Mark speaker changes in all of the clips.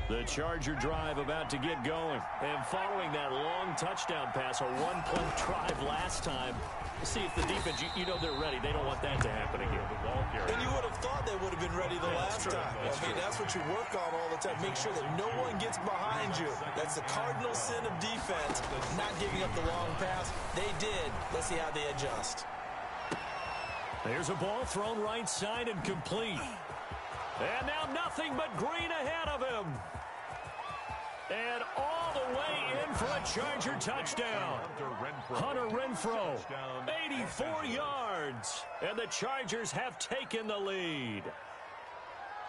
Speaker 1: The Charger drive about to get going. And following that long touchdown pass, a one-play drive last time, see if the defense, you know they're ready. They don't want that to happen again.
Speaker 2: And you would have thought they would have been ready the last time. That's what you work on all the time. Make sure that no one gets behind you. That's the cardinal sin of defense, not giving up the long pass. They did. Let's see how they adjust.
Speaker 1: There's a ball thrown right side and complete. And now nothing but green ahead of him. And all the way in for a Charger touchdown. Hunter Renfrow, 84 yards. And the Chargers have taken the lead.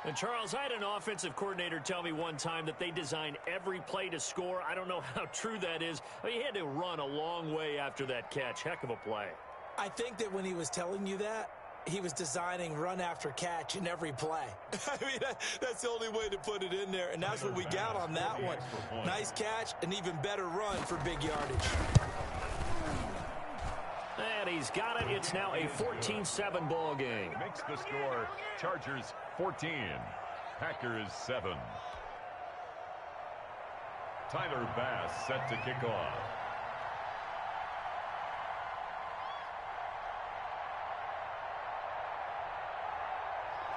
Speaker 1: And Charles, I had an offensive coordinator tell me one time that they design every play to score. I don't know how true that is. I mean, he had to run a long way after that catch. Heck of a play.
Speaker 2: I think that when he was telling you that, he was designing run after catch in every play. I mean, that's the only way to put it in there, and that's what we got on that one. Nice catch, an even better run for big yardage.
Speaker 1: And he's got it. It's now a 14-7 ball game.
Speaker 3: Makes the score Chargers 14, Packers 7. Tyler Bass set to kick off.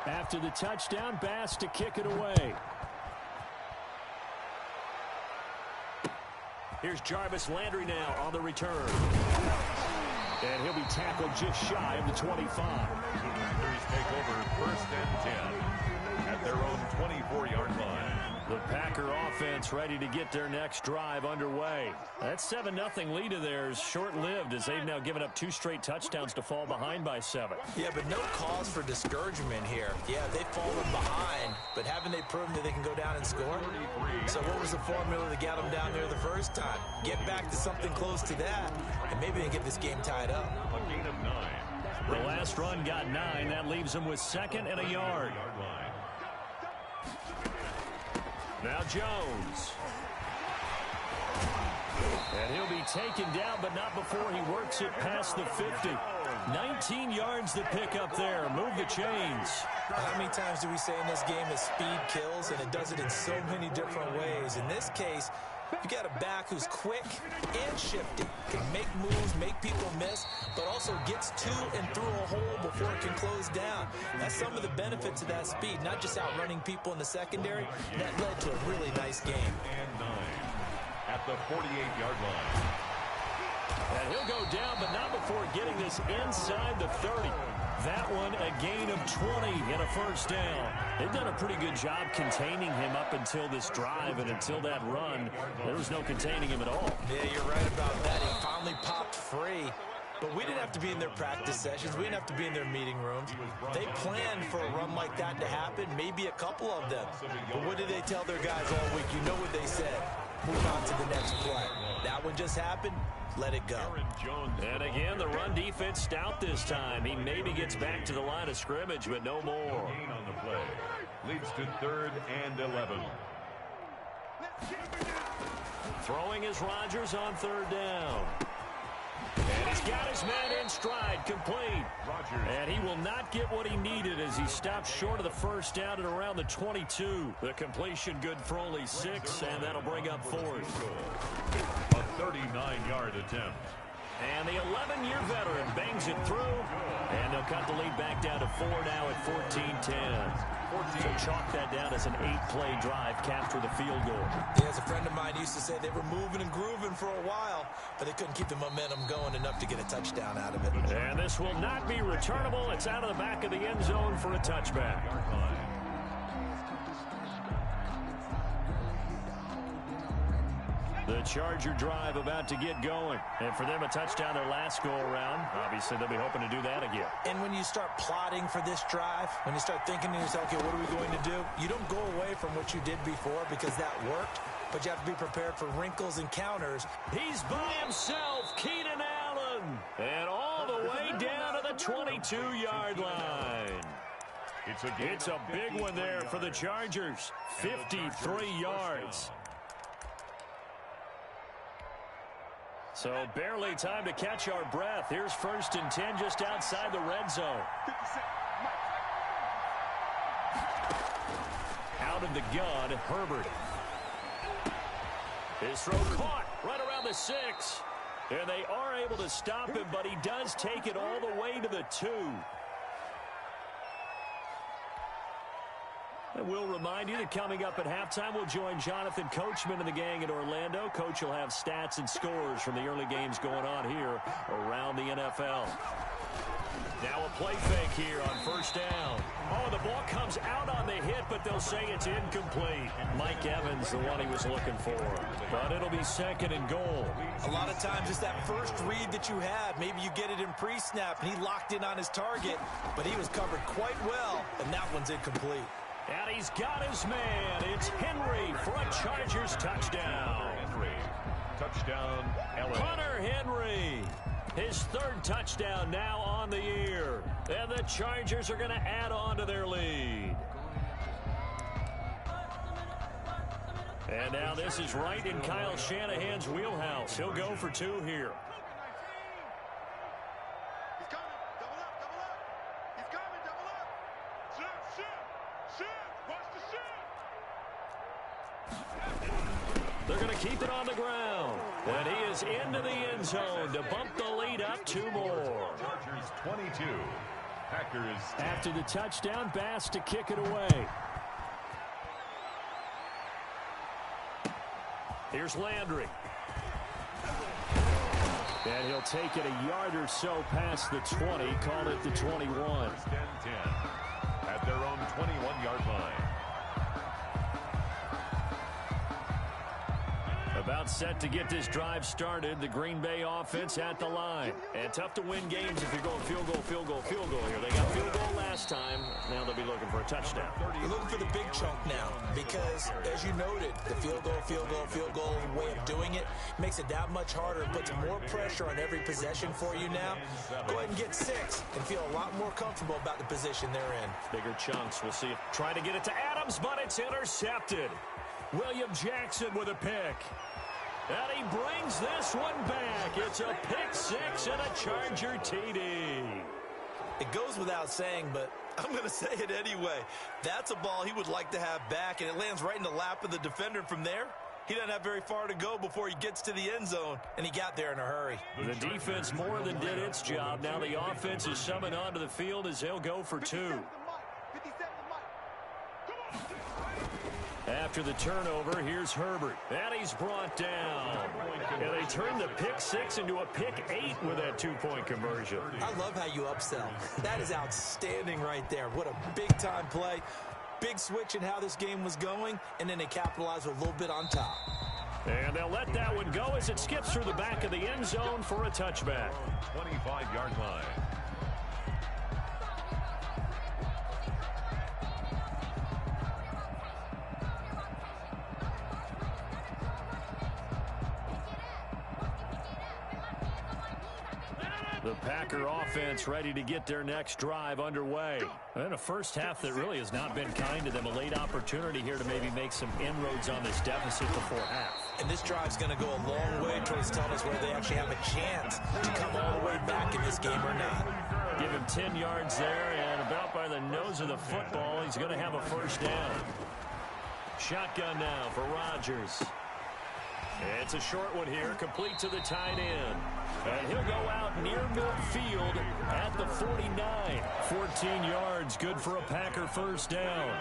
Speaker 1: After the touchdown, Bass to kick it away. Here's Jarvis Landry now on the return. And he'll be tackled just shy of the 25.
Speaker 3: The Packers take over 1st and 10 at their own 24-yard line.
Speaker 1: The Packer offense ready to get their next drive underway. That 7-0 lead of theirs short-lived as they've now given up 2 straight touchdowns to fall behind by 7.
Speaker 2: Yeah, but no cause for discouragement here. Yeah, they've fallen behind, but haven't they proven that they can go down and score? So what was the formula that got them down there the first time? Get back to something close to that, and maybe they get this game tied up.
Speaker 3: A gain of 9.
Speaker 1: The last run got 9. That leaves them with 2nd and a yard. Now Jones. And he'll be taken down, but not before he works it past the 50. 19 yards to pick up there. Move the chains.
Speaker 2: How many times do we say in this game that speed kills, and it does it in so many different ways? In this case, you got a back who's quick and shifty, can make moves, make people miss, but also gets to and through a hole before it can close down. That's some of the benefits of that speed, not just outrunning people in the secondary. That led to a really nice game.
Speaker 3: And 9 at the 48-yard line.
Speaker 1: And he'll go down, but not before getting this inside the 30. That one a gain of 20 and a first down. They've done a pretty good job containing him up until this drive, and until that run, there was no containing him at all.
Speaker 2: Yeah, you're right about that. He finally popped free. But we didn't have to be in their practice sessions. We didn't have to be in their meeting rooms. They planned for a run like that to happen, maybe a couple of them. But what did they tell their guys all week? You know what they said. Move on to the next play. That one just happened. Let it go.
Speaker 1: And again, the run defense stout this time. He maybe gets back to the line of scrimmage, but no more.
Speaker 3: Gain on the play leads to 3rd and 11.
Speaker 1: Throwing is Rodgers on 3rd down. And he's got his man in stride, complete. And he will not get what he needed as he stops short of the first down at around the 22. The completion good for only 6, and that'll bring up 4th.
Speaker 3: A 39-yard attempt.
Speaker 1: And the 11-year veteran bangs it through, and they'll cut the lead back down to 4 now at 14-10. So chalk that down as an 8-play drive, capture the field goal.
Speaker 2: Yeah, as a friend of mine used to say, they were moving and grooving for a while, but they couldn't keep the momentum going enough to get a touchdown out of it.
Speaker 1: And this will not be returnable. It's out of the back of the end zone for a touchback. The Charger drive about to get going. And for them, a touchdown their last go-around. Obviously, they'll be hoping to do that again.
Speaker 2: And when you start plotting for this drive, when you start thinking to yourself, okay, what are we going to do? You don't go away from what you did before because that worked, but you have to be prepared for wrinkles and counters.
Speaker 1: He's by himself, Keenan Allen. And all the way down to the 22-yard line. It's a big one there for the Chargers. 53 yards. So barely time to catch our breath. Here's 1st and 10 just outside the red zone. Out of the gun, Herbert. His throw caught right around the 6. And they are able to stop him, but he does take it all the way to the 2. And we'll remind you that coming up at halftime, we'll join Jonathan Coachman and the gang in Orlando. Coach will have stats and scores from the early games going on here around the NFL. Now a play fake here on first down. Oh, the ball comes out on the hit, but they'll say it's incomplete. Mike Evans, the one he was looking for. But it'll be second and goal.
Speaker 2: A lot of times it's that first read that you have. Maybe you get it in pre-snap, and he locked in on his target, but he was covered quite well, and that one's incomplete.
Speaker 1: And he's got his man. It's Henry for a Chargers touchdown.
Speaker 3: Touchdown, LA.
Speaker 1: Hunter Henry. His third touchdown now on the year. And the Chargers are going to add on to their lead. And now this is right in Kyle Shanahan's wheelhouse. He'll go for 2 here. They're going to keep it on the ground. And he is into the end zone to bump the lead up 2 more.
Speaker 3: Chargers 22. Packers 10.
Speaker 1: After the touchdown, Bass to kick it away. Here's Landry. And he'll take it a yard or so past the 20. Call it the 21.
Speaker 3: First and 10 at their own 21-yard line.
Speaker 1: About set to get this drive started. The Green Bay offense at the line. And tough to win games if you're going field goal, field goal, field goal here. They got field goal last time. Now they'll be looking for a touchdown.
Speaker 2: You're looking for the big chunk now because, as you noted, the field goal way of doing it makes it that much harder, puts more pressure on every possession for you now. Go ahead and get 6 and feel a lot more comfortable about the position they're in.
Speaker 1: Bigger chunks. We'll see. Trying to get it to Adams, but it's intercepted. William Jackson with a pick. And he brings this one back. It's a pick 6 and a Charger TD.
Speaker 2: It goes without saying, but I'm going to say it anyway. That's a ball he would like to have back, and it lands right in the lap of the defender from there. He doesn't have very far to go before he gets to the end zone, and he got there in a hurry.
Speaker 1: The defense more than did its job. Now the offense is summoned onto the field as they'll go for 2. After the turnover, here's Herbert. And he's brought down. And they turn the pick 6 into a pick 8 with that 2-point conversion.
Speaker 2: I love how you upsell. That is outstanding right there. What a big-time play. Big switch in how this game was going, and then they capitalize with a little bit on top.
Speaker 1: And they'll let that one go as it skips through the back of the end zone for a touchback.
Speaker 3: 25-yard line.
Speaker 1: The Packer offense ready to get their next drive underway. And a first half that really has not been kind to them. A late opportunity here to maybe make some inroads on this deficit before half.
Speaker 2: And this drive's going to go a long way towards telling us whether they actually have a chance to come all the way back in this game or not.
Speaker 1: Give him 10 yards there, and about by the nose of the football, he's going to have a first down. Shotgun now for Rodgers. It's a short one here, complete to the tight end. And he'll go out near midfield at the 49. 14 yards, good for a Packer first down.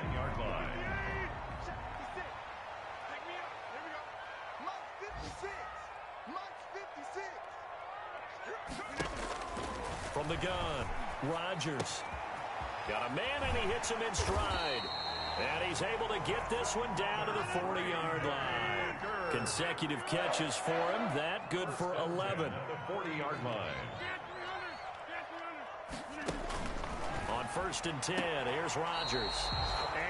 Speaker 1: From the gun, Rodgers. Got a man, and he hits him in stride. And he's able to get this one down to the 40-yard line. Consecutive catches for him. That good for 11.
Speaker 3: The 40-yard line.
Speaker 1: On first and 10, here's Rodgers.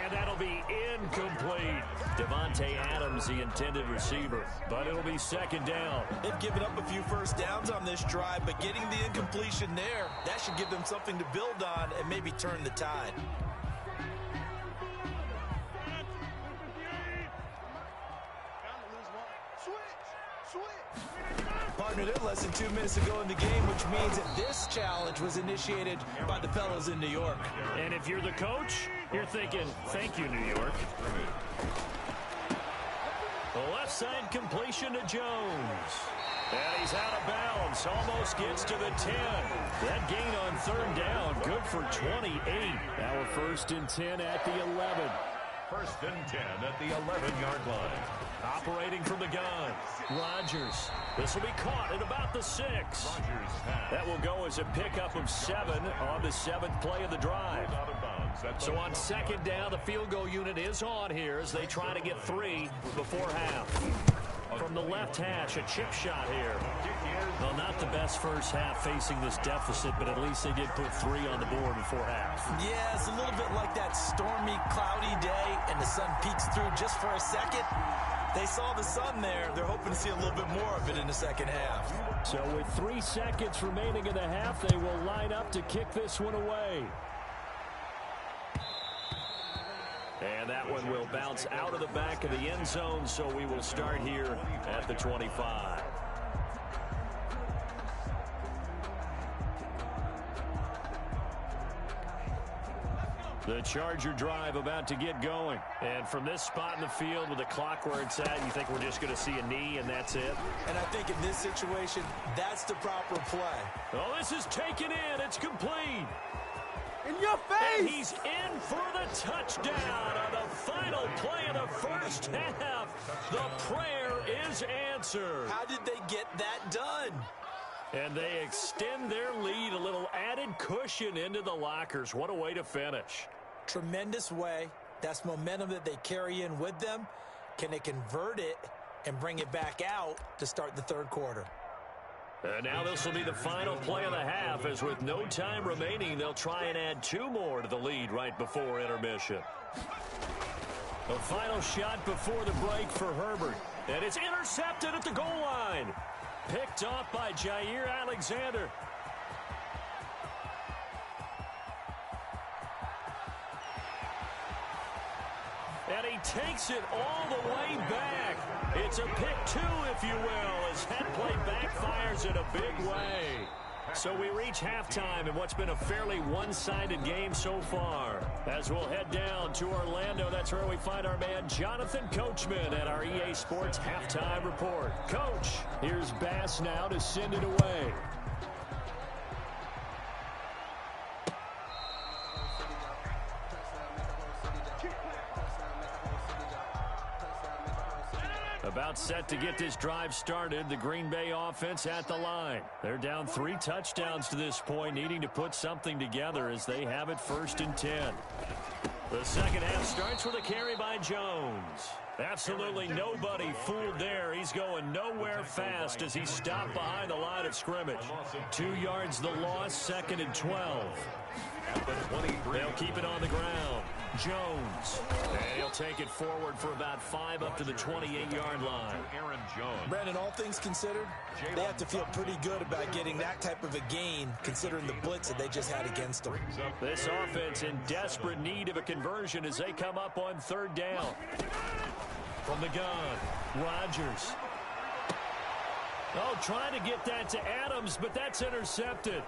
Speaker 1: And that'll be incomplete. Devontae Adams, the intended receiver. But it'll be second down.
Speaker 2: They've given up a few first downs on this drive, but getting the incompletion there, that should give them something to build on and maybe turn the tide. Partner, they're less than 2 minutes to go in the game, which means that this challenge was initiated by the fellows in New York.
Speaker 1: And if you're the coach, you're thinking, thank you, New York. The left side completion to Jones. And he's out of bounds. Almost gets to the 10. That gain on third down, good for 28. Now we're 1st and 10 at the 11.
Speaker 3: 1st and 10 at the 11-yard line.
Speaker 1: Operating from the gun, Rodgers. This will be caught at about the 6.
Speaker 3: Rodgers pass.
Speaker 1: That will go as a pickup of 7 on the 7th play of the drive.
Speaker 3: Out of bounds at the
Speaker 1: So on 2nd down, the field goal unit is on here as they try to get 3 before half. From the left hash, a chip shot here. Well, not the best first half facing this deficit, but at least they did put 3 on the board before half.
Speaker 2: Yeah, it's a little bit like that stormy, cloudy day, and the sun peeks through just for a second. They saw the sun there. They're hoping to see a little bit more of it in the second half.
Speaker 1: So with 3 seconds remaining in the half, they will line up to kick this one away. And that one will bounce out of the back of the end zone, so we will start here at the 25. The Charger drive about to get going. And from this spot in the field with the clock where it's at, you think we're just going to see a knee and that's it?
Speaker 2: And I think in this situation, that's the proper play.
Speaker 1: Oh, this is taken in. It's complete.
Speaker 4: In your face!
Speaker 1: And he's in for the touchdown on the final play of the first half. The prayer is answered.
Speaker 2: How did they get that done?
Speaker 1: And they extend their lead, a little added cushion into the lockers. What a way to finish.
Speaker 2: Tremendous way. That's momentum that they carry in with them. Can they convert it and bring it back out to start the third quarter?
Speaker 1: And now this will be the final play of the half, as with no time remaining, they'll try and add 2 more to the lead right before intermission. The final shot before the break for Herbert. And it's intercepted at the goal line. Picked off by Jair Alexander. And he takes it all the way back. It's a pick 2, if you will, as that play backfires in a big way. So we reach halftime in what's been a fairly one-sided game so far. As we'll head down to Orlando, that's where we find our man Jonathan Coachman at our EA Sports Halftime Report. Coach, here's Bass now to send it away. About set to get this drive started, the Green Bay offense at the line. They're down 3 touchdowns to this point, needing to put something together as they have it 1st and 10. The second half starts with a carry by Jones. Absolutely nobody fooled there. He's going nowhere fast as he's stopped behind the line of scrimmage. 2 yards the loss, 2nd and 12. They'll keep it on the ground. Jones. And he'll take it forward for about 5 up to the 28-yard line.
Speaker 3: Aaron Jones.
Speaker 2: Brandon, all things considered, they have to feel pretty good about getting that type of a gain, considering the blitz that they just had against them.
Speaker 1: This offense in desperate need of a conversion as they come up on 3rd down. From the gun, Rodgers. Oh, trying to get that to Adams, but that's intercepted.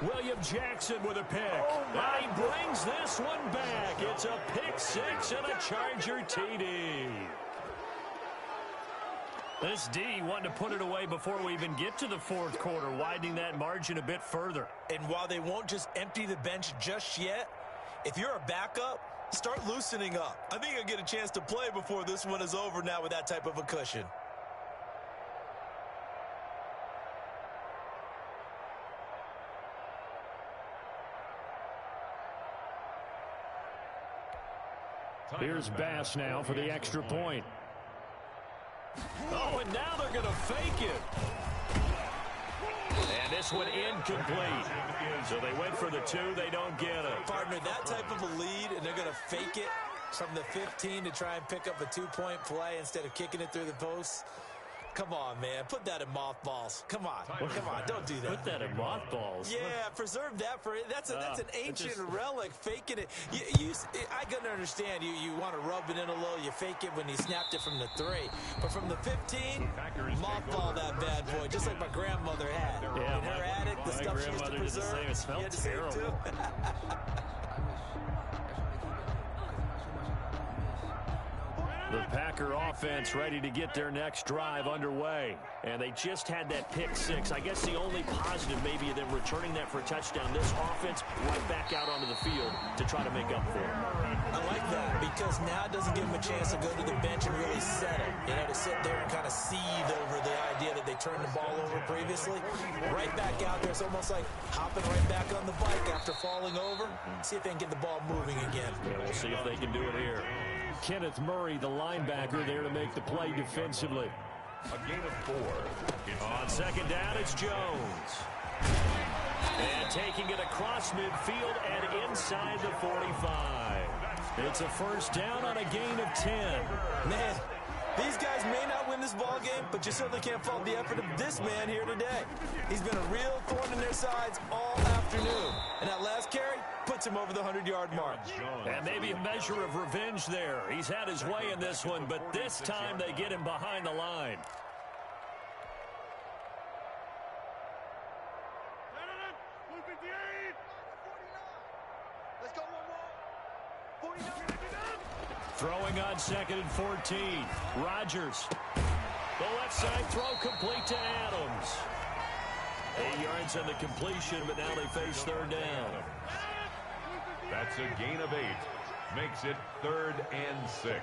Speaker 1: William Jackson with a pick. And he brings this one back. It's a pick 6 and a Charger TD. This D wanting to put it away before we even get to the 4th quarter, widening that margin a bit further.
Speaker 2: And while they won't just empty the bench just yet, if you're a backup, start loosening up. I think you'll get a chance to play before this one is over now with that type of a cushion.
Speaker 1: Here's Bass now for the extra point. Oh, and now they're going to fake it. And this one incomplete. So they went for the 2. They don't get it.
Speaker 2: Partner, that type of a lead, and they're going to fake it from the 15 to try and pick up a 2-point play instead of kicking it through the post. Come on, man. Put that in mothballs. Come on. Come on. Don't do that.
Speaker 1: Put that in mothballs.
Speaker 2: Yeah, preserve that for it. That's an ancient relic. Faking it. I couldn't understand. You want to rub it in a little. You fake it when you snapped it from the 3. But from the 15, mothball that bad boy, just like my grandmother had.
Speaker 1: Yeah,
Speaker 2: in her attic, the stuff she used to preserve.
Speaker 1: It smelled terrible. The Packer offense ready to get their next drive underway. And they just had that pick six. I guess the only positive maybe of them returning that for a touchdown. This offense right back out onto the field to try to make up for it.
Speaker 2: I like that because now it doesn't give them a chance to go to the bench and really settle. You know, to sit there and kind of seethe over the idea that they turned the ball over previously. Right back out there. It's almost like hopping right back on the bike after falling over. See if they can get the ball moving again.
Speaker 1: Yeah, we'll see if they can do it here. Kenneth Murray, the linebacker, there to make the play defensively.
Speaker 3: A gain of 4.
Speaker 1: On second down, it's Jones. And taking it across midfield and inside the 45. It's a first down on a gain of 10.
Speaker 2: Man, these guys may not win this ball game, but you certainly can't fault the effort of this man here today. He's been a real thorn in their sides all afternoon. And that last carry puts him over the 100-yard mark.
Speaker 1: And maybe a measure of revenge there. He's had his way in this one, but this time they get him behind the line.
Speaker 4: Let's go, 1-1. 49.
Speaker 1: Throwing on second and 14. Rodgers. The left side throw complete to Adams. 8 yards on the completion, but now they face third down.
Speaker 3: That's a gain of 8. Makes it 3rd and 6.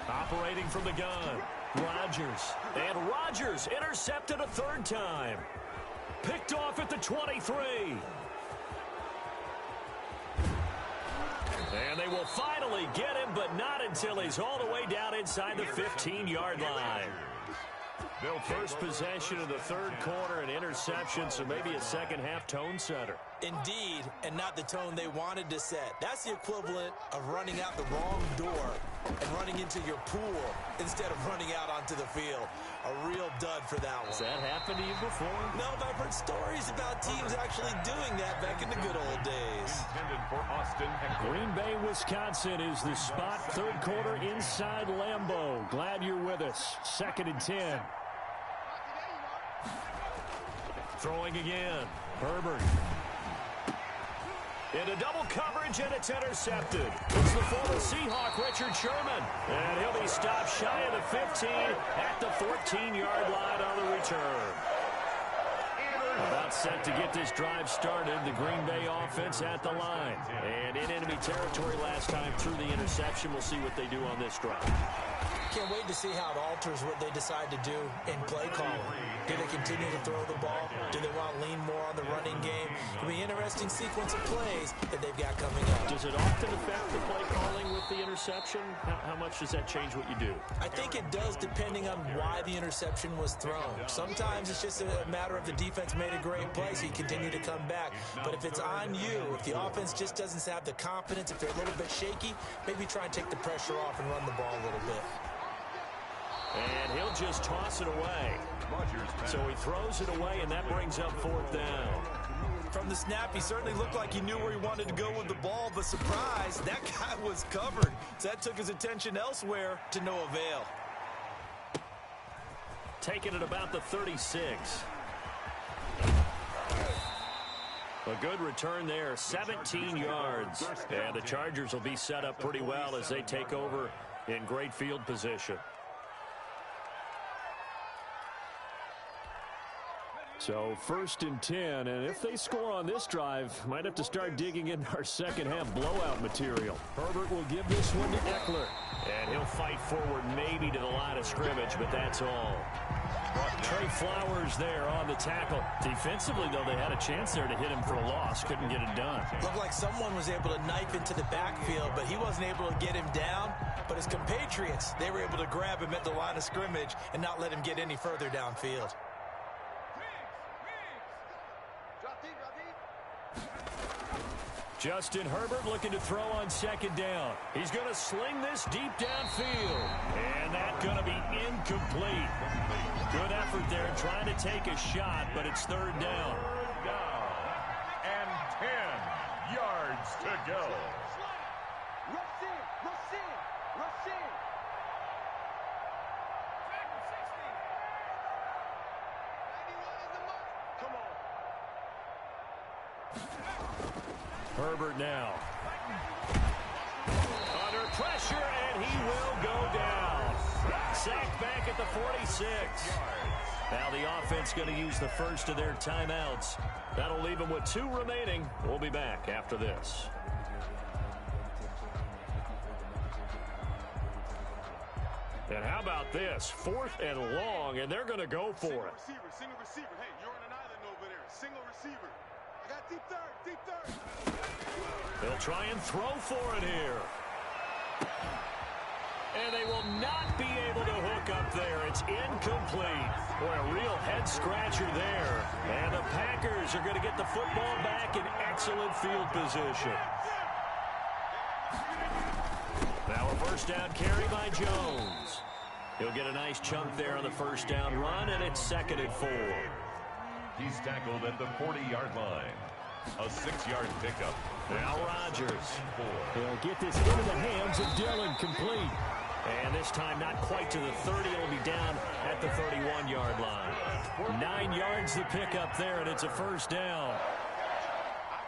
Speaker 1: Operating from the gun. Rodgers. And Rodgers intercepted a third time. Picked off at the 23. And they will finally get him, but not until he's all the way down inside the 15-yard line. First possession of the third quarter, an interception, so maybe a second-half tone setter.
Speaker 2: Indeed, and not the tone they wanted to set. That's the equivalent of running out the wrong door and running into your pool instead of running out onto the field. A real dud for that one.
Speaker 1: Has that happened to you before?
Speaker 2: No, but I've heard stories about teams actually doing that back in the good old days.
Speaker 3: Intended for Austin Eckler.
Speaker 1: Green Bay, Wisconsin is the spot. Third quarter inside Lambeau. Glad you're with us. 2nd and 10. Throwing again. Herbert. Into double coverage, and it's intercepted. It's the former Seahawk, Richard Sherman. And he'll be stopped shy of the 15 at the 14-yard line on the return. About set to get this drive started. The Green Bay offense at the line. And in enemy territory last time through the interception. We'll see what they do on this drive.
Speaker 2: Can't wait to see how it alters what they decide to do in play calling. Do they continue to throw the ball? Do they want to lean more on the running game? It'll be an interesting sequence of plays that they've got coming up.
Speaker 1: Does it often affect the play calling with the interception? How much does that change what you do?
Speaker 2: I think it does, depending on why the interception was thrown. Sometimes it's just a matter of the defense made a great play, so you continue to come back. But if it's on you, if the offense just doesn't have the confidence, if they're a little bit shaky, maybe try and take the pressure off and run the ball a little bit.
Speaker 1: And he'll just toss it away. So he throws it away, and that brings up 4th down.
Speaker 2: From the snap, he certainly looked like he knew where he wanted to go with the ball, but surprise, that guy was covered. So that took his attention elsewhere to no avail.
Speaker 1: Taking it about the 36. A good return there, 17 yards. And the Chargers will be set up pretty well as they take over in great field position. So 1st and 10, and if they score on this drive, might have to start digging into our second-half blowout material. Herbert will give this one to Eckler. And he'll fight forward maybe to the line of scrimmage, but that's all. Trey Flowers there on the tackle. Defensively, though, they had a chance there to hit him for a loss. Couldn't get it done.
Speaker 2: Looked like someone was able to knife into the backfield, but he wasn't able to get him down. But his compatriots, they were able to grab him at the line of scrimmage and not let him get any further downfield.
Speaker 1: Justin Herbert looking to throw on second down. He's going to sling this deep downfield. And that's going to be incomplete. Good effort there trying to take a shot, but it's 3rd down.
Speaker 3: And 10 yards to go.
Speaker 4: Rush in, rush in, rush in. Come on.
Speaker 1: Herbert now. Under pressure, and he will go down. Sacked back at the 46. Now the offense going to use the first of their timeouts. That'll leave them with 2 remaining. We'll be back after this. And how about this? 4th and long, and they're going to go for it.
Speaker 4: Single receiver. Hey, you're on an island over there. Single receiver. I got deep third.
Speaker 1: They'll try and throw for it here. And they will not be able to hook up there. It's incomplete. Boy, a real head-scratcher there. And the Packers are going to get the football back in excellent field position. Now a first down carry by Jones. He'll get a nice chunk there on the first down run, and it's 2nd and 4.
Speaker 3: He's tackled at the 40-yard line. A 6-yard pickup.
Speaker 1: Now Rodgers. He'll get this into the hands of Dillon, complete. And this time not quite to the 30. It'll be down at the 31-yard line. 9 yards to pick up there, and it's a first down.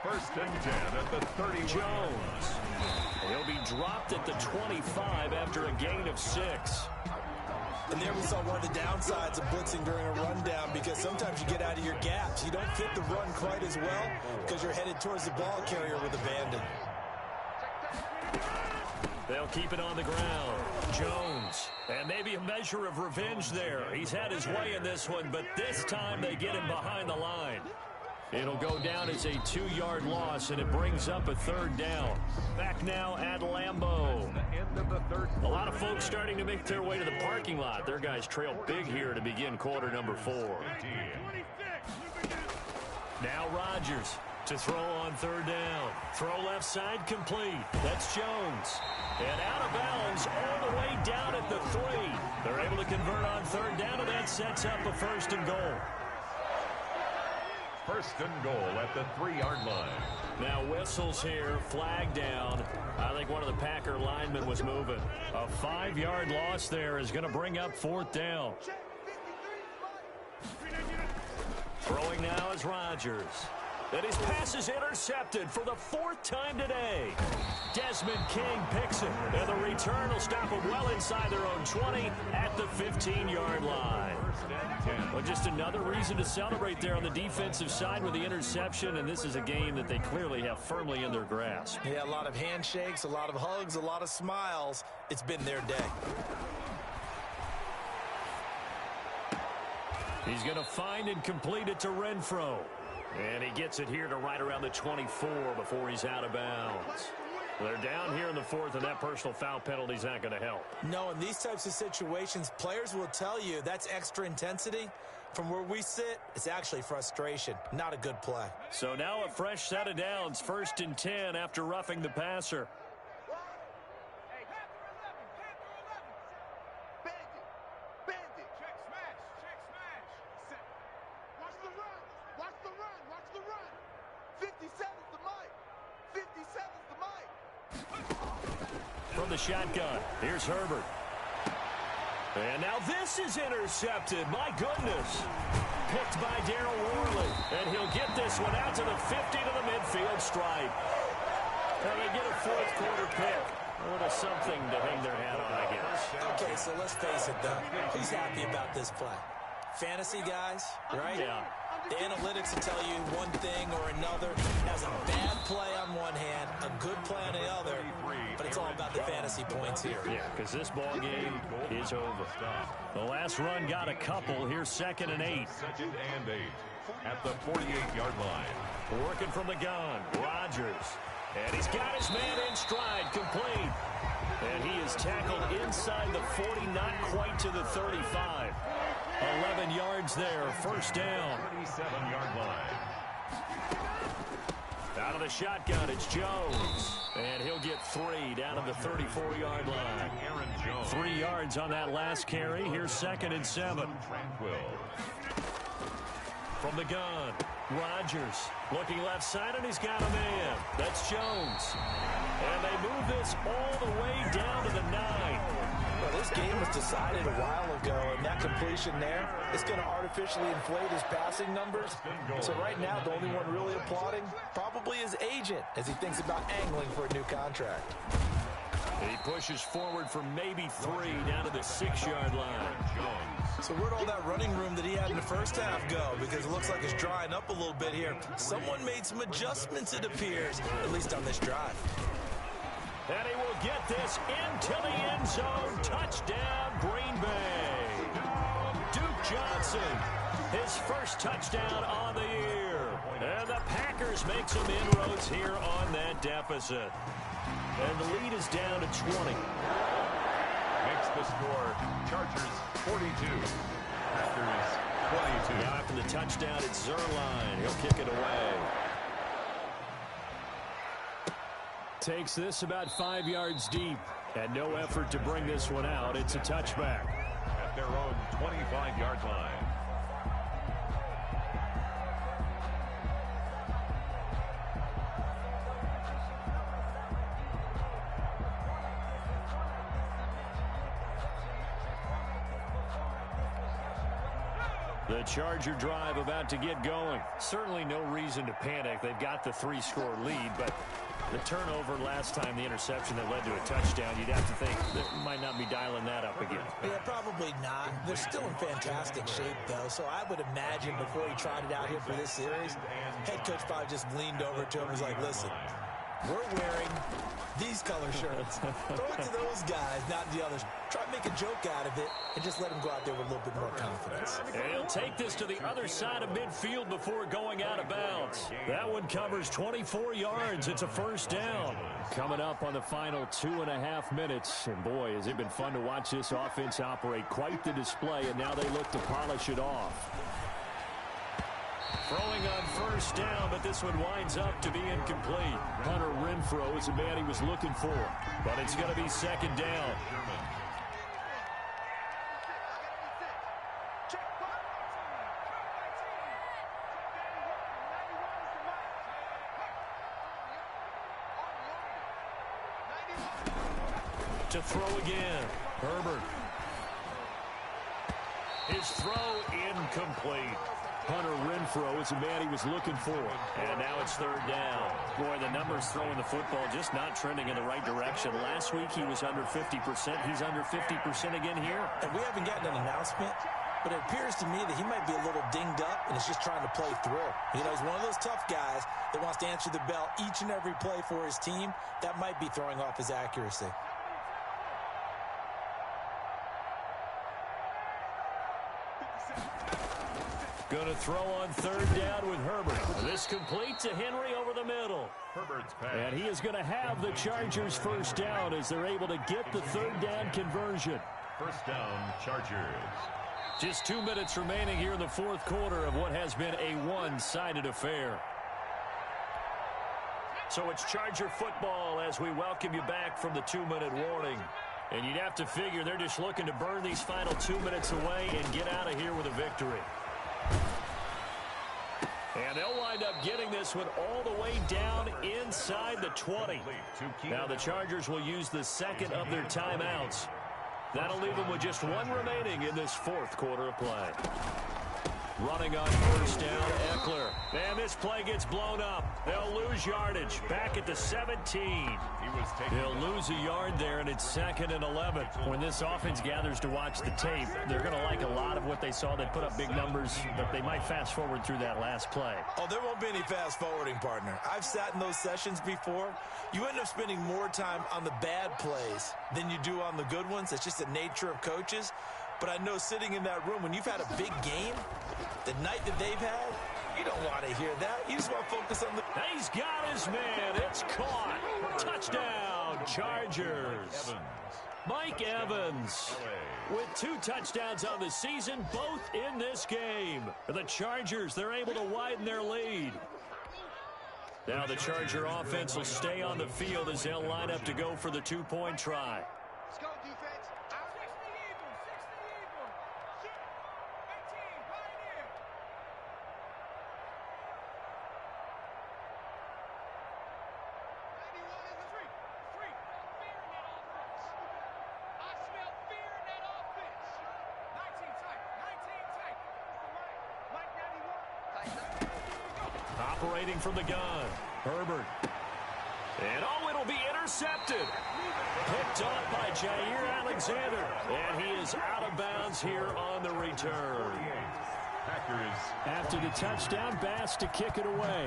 Speaker 3: 1st and 10 at the 31.
Speaker 1: Jones. He'll be dropped at the 25 after a gain of 6.
Speaker 2: And there we saw one of the downsides of blitzing during a rundown, because sometimes you get out of your gaps. You don't fit the run quite as well because you're headed towards the ball carrier with abandon.
Speaker 1: They'll keep it on the ground. Jones. And maybe a measure of revenge there. He's had his way in this one, but this time they get him behind the line. It'll go down as a 2-yard loss, and it brings up a 3rd down. Back now at Lambeau. A lot of folks starting to make their way to the parking lot. Their guys trail big here to begin quarter number 4. Now Rodgers to throw on 3rd down. Throw left side, complete. That's Jones. And out of bounds all the way down at the 3. They're able to convert on 3rd down, and that sets up a 1st and goal.
Speaker 3: 1st and goal at the 3-yard line.
Speaker 1: Now whistles here, flag down. I think one of the Packer linemen was moving. A 5-yard loss there is going to bring up 4th down. Throwing now is Rodgers. And his pass is intercepted for the 4th time today. Desmond King picks it, and the return will stop them well inside their own 20 at the 15-yard line. Well, just another reason to celebrate there on the defensive side with the interception, and this is a game that they clearly have firmly in their grasp.
Speaker 2: Yeah, a lot of handshakes, a lot of hugs, a lot of smiles. It's been their day.
Speaker 1: He's going to find and complete it to Renfro. And he gets it here to right around the 24 before he's out of bounds. They're down here in the 4th, and that personal foul penalty is not going to help.
Speaker 2: No, in these types of situations, players will tell you that's extra intensity. From where we sit, it's actually frustration, not a good play.
Speaker 1: So now a fresh set of downs, 1st and 10 after roughing the passer. From the shotgun, here's Herbert. And now this is intercepted. My goodness. Picked by Darryl Worley. And he'll get this one out to the 50 to the midfield stripe. And they get a 4th quarter pick. A little something to hang their hat on, I guess.
Speaker 2: Okay, so let's face it, though. Who's happy about this play? Fantasy guys, right?
Speaker 1: Yeah.
Speaker 2: The analytics will tell you one thing or another. Has a bad play on one hand, a good play on the other, but it's all about the fantasy points here.
Speaker 1: Yeah, because this ball game is over. The last run got a couple. Here's 2nd and 8.
Speaker 3: 2nd and 8 at the 48-yard line.
Speaker 1: Working from the gun, Rodgers. And he's got his man in stride, complete. And he is tackled inside the 40, not quite to the 35. 11 yards there, 1st down.
Speaker 3: 37-yard line.
Speaker 1: Out of the shotgun, it's Jones. And he'll get 3 down to the 34-yard line. 3 yards on that last carry. Here's 2nd and 7. From the gun, Rodgers looking left side, and he's got a man. That's Jones. And they move this all the way down to the 9.
Speaker 2: Well, this game was decided a while ago, and that completion there is going to artificially inflate his passing numbers. So right now, the only one really applauding probably his agent as he thinks about angling for a new contract.
Speaker 1: He pushes forward for maybe 3 down to the 6-yard line.
Speaker 2: So where'd all that running room that he had in the first half go? Because it looks like it's drying up a little bit here. Someone made some adjustments, it appears, at least on this drive.
Speaker 1: And he will get this into the end zone. Touchdown, Green Bay. Duke Johnson, his first touchdown on the year. And the Packers make some inroads here on that deficit. And the lead is down to 20.
Speaker 3: Makes the score Chargers 42, Packers 22.
Speaker 1: Now after the touchdown, it's Zerline. He'll kick it away. Takes this about 5 yards deep. And no effort to bring this one out. It's a touchback.
Speaker 3: At their own 25-yard line.
Speaker 1: The Charger drive about to get going. Certainly no reason to panic. They've got the 3-score lead, but the turnover last time, the interception that led to a touchdown, you'd have to think they might not be dialing that up again.
Speaker 2: Yeah, probably not. They're still in fantastic shape, though, so I would imagine before he trotted out here for this series, head coach probably just leaned over to him and was like, listen, we're wearing these color shirts. Throw it to those guys, not the others. Try to make a joke out of it and just let them go out there with a little bit more confidence.
Speaker 1: And he'll take this to the other side of midfield before going out of bounds. That one covers 24 yards. It's a first down. Coming up on the final 2.5 minutes. And boy, has it been fun to watch this offense operate. Quite the display, and now they look to polish it off. Throwing on first down, but this one winds up to be incomplete. Hunter Renfrow is the man he was looking for, but it's going to be second down. To throw again, Herbert. His throw incomplete. Hunter Renfrow is the man he was looking for. And now it's third down. Boy, the numbers throwing the football just not trending in the right direction. Last week he was under 50%. He's under 50% again here.
Speaker 2: And we haven't gotten an announcement, but it appears to me that he might be a little dinged up and is just trying to play through. You know, he's one of those tough guys that wants to answer the bell each and every play for his team. That might be throwing off his accuracy.
Speaker 1: Going to throw on third down with Herbert. This complete to Henry over the middle.
Speaker 3: Herbert's pass.
Speaker 1: And he is going to have the Chargers first down as they're able to get the third down conversion.
Speaker 3: First down, Chargers.
Speaker 1: Just 2 minutes remaining here in the fourth quarter of what has been a one-sided affair. So it's Charger football as we welcome you back from the 2-minute warning. And you'd have to figure they're just looking to burn these final 2 minutes away and get out of here with a victory. And they'll wind up getting this one all the way down inside the 20. Now the Chargers will use the second of their timeouts. That'll leave them with just one remaining in this fourth quarter of play. Running on first down, Eckler. And this play gets blown up. They'll lose yardage. Back at the 17. They'll lose a yard there, and it's 2nd and 11. When this offense gathers to watch the tape, they're going to like a lot of what they saw. They put up big numbers, but they might fast forward through that last play.
Speaker 2: Oh, there won't be any fast forwarding, partner. I've sat in those sessions before. You end up spending more time on the bad plays than you do on the good ones. It's just the nature of coaches. But I know sitting in that room, when you've had a big game, the night that they've had, you don't want to hear that. You just want to focus on the...
Speaker 1: He's got his man. It's caught. Touchdown, Chargers. Mike Evans with 2 touchdowns on the season, both in this game. The Chargers, they're able to widen their lead. Now the Charger offense will stay on the field as they'll line up to go for the 2-point try.
Speaker 4: Let's go, defense.
Speaker 1: Operating from the gun, Herbert. And it'll be intercepted. Picked off by Jair Alexander. And he is out of bounds here on the return.
Speaker 3: Packers.
Speaker 1: After the touchdown, Bass to kick it away.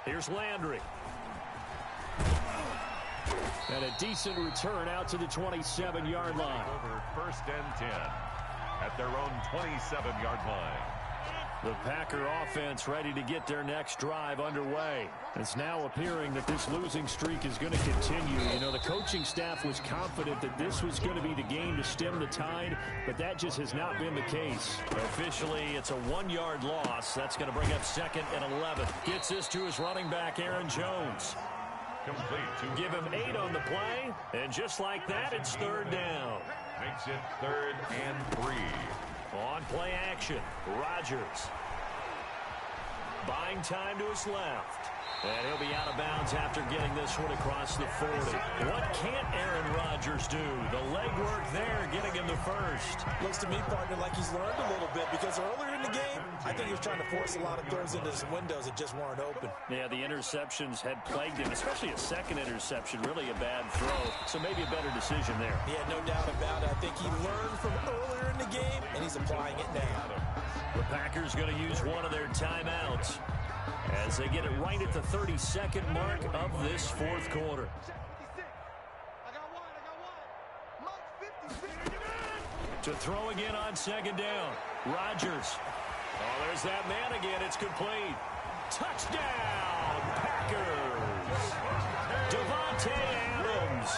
Speaker 1: Here's Landry. And a decent return out to the 27-yard line.
Speaker 3: Over first and 10 at their own 27-yard line.
Speaker 1: The Packer offense ready to get their next drive underway. It's now appearing that this losing streak is going to continue. You know, the coaching staff was confident that this was going to be the game to stem the tide, but that just has not been the case. Officially, it's a 1-yard loss. That's going to bring up 2nd and 11. Gets this to his running back, Aaron Jones.
Speaker 3: Complete.
Speaker 1: Give him 8 on the play, and just like that, it's 3rd down.
Speaker 3: Makes it 3rd and 3.
Speaker 1: On play action, Rodgers. Buying time to his left. And he'll be out of bounds after getting this one across the 40. What can't Aaron Rodgers do? The legwork there, getting him the first.
Speaker 2: Looks to me, partner, like he's learned a little bit, because earlier in the game, I think he was trying to force a lot of throws into his windows that just weren't open.
Speaker 1: Yeah, the interceptions had plagued him, especially a second interception, really a bad throw. So maybe a better decision there.
Speaker 2: Yeah, no doubt about it. I think he learned from earlier in the game, and he's applying it now.
Speaker 1: The Packers going to use one of their timeouts as they get it right at the 32nd mark of this 4th quarter. To throw again on 2nd down. Rodgers. Oh, there's that man again. It's complete. Touchdown, Packers. Devontae Adams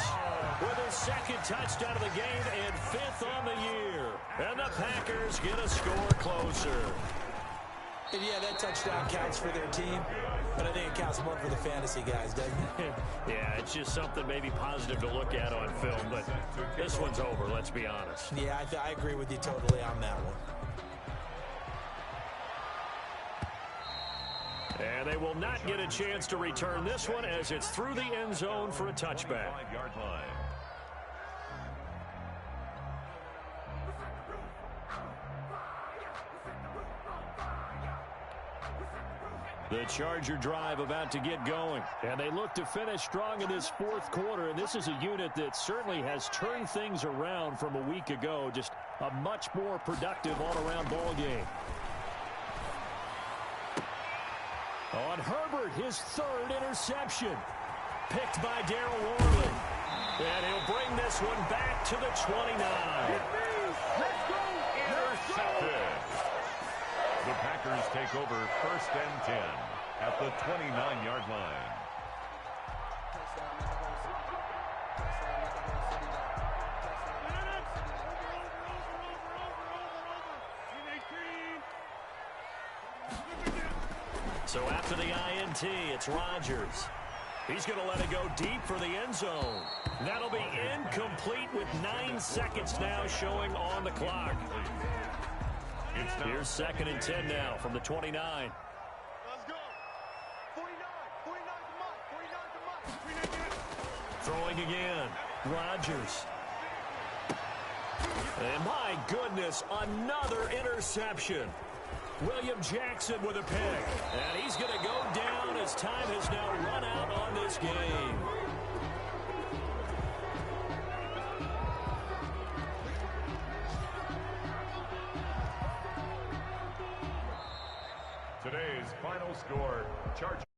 Speaker 1: with his 2nd touchdown of the game and 5th on the year. And the Packers get a score closer.
Speaker 2: And yeah, that touchdown counts for their team, but I think it counts more for the fantasy guys, doesn't it?
Speaker 1: Yeah, it's just something maybe positive to look at on film, but this one's over, let's be honest.
Speaker 2: Yeah, I agree with you totally on that one.
Speaker 1: And they will not get a chance to return this one as it's through the end zone for a touchback.
Speaker 3: 5-yard line.
Speaker 1: The Charger drive about to get going. And they look to finish strong in this 4th quarter. And this is a unit that certainly has turned things around from a week ago. Just a much more productive all-around ball game. On Herbert, his 3rd interception. Picked by Darryl Worley. And he'll bring this one back to the 29.
Speaker 3: Intercepted. The Packers take over 1st and 10 at the 29-yard line.
Speaker 1: So after the INT, it's Rodgers. He's going to let it go deep for the end zone. That'll be incomplete with 9 seconds now showing on the clock. Here's 2nd and 10 now from the 29.
Speaker 4: Let's go. 49 to Mike.
Speaker 1: Throwing again. Rodgers. And my goodness, another interception. William Jackson with a pick. And he's going to go down as time has now run out on this game.
Speaker 3: Today's final score, Chargers.